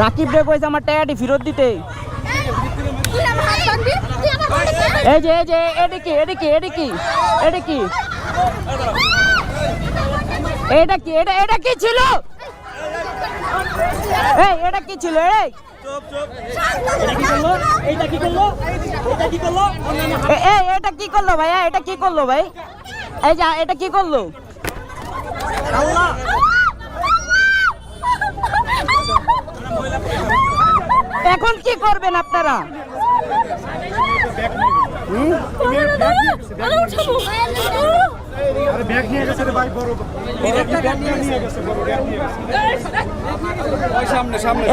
রাকিব রে কইছে আমার টাকাটি ফেরত দিতে। এই যে এটা কি এটা কি এটা কি এটা কি এটা কি এটা কি ছিল? এই এটা কি ছিল? এই এটা কি করলো ভাইয়া? এটা কি করলো ভাই? এই যে এটা কি করলো? এখন কি করবেন আপনারা?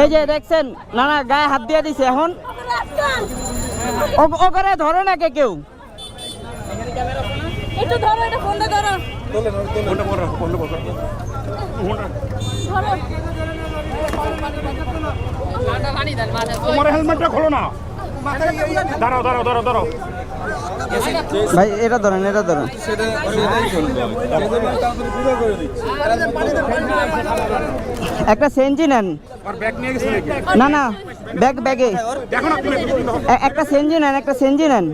এই যে দেখছেন না গায়ে হাত দিয়ে দিছে। এখন ওখানে ধরে না কেউ। একটু ধরো, এটা ফোনটা ধরো। তোমার হেলমেটটা খোলো না। দাঁড়াও ভাই এটা ধরেন একটা সেঞ্জি নেন। না ব্যাগে একটা সেঞ্জি নেন একটা সেঞ্জি নেন।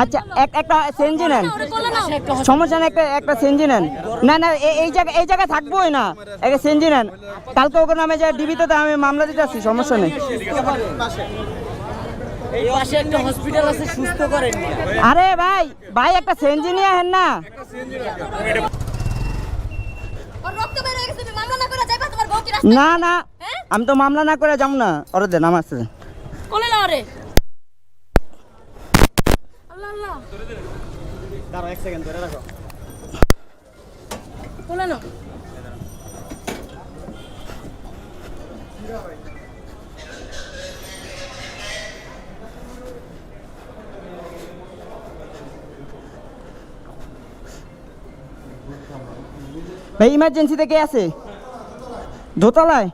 আচ্ছা একটা সেঞ্জি নেন, সমস্যা নেই। একটা সেঞ্জি নেন। না এই জায়গায় থাকবোই না। একটা সেঞ্জি নেন। কালকে ওকে নামে যায় ডিবিতে, তো আমি মামলা দিতে আসছি, সমস্যা নেই। আরে ভাই একটা সেঞ্জি নিয়ে আহেন না। না আমি তো মামলা না করে যাবো না। ওরে দেন আমার আসছে। ভাই ইমার্জেন্সিতে কে আছে? দোতলায়।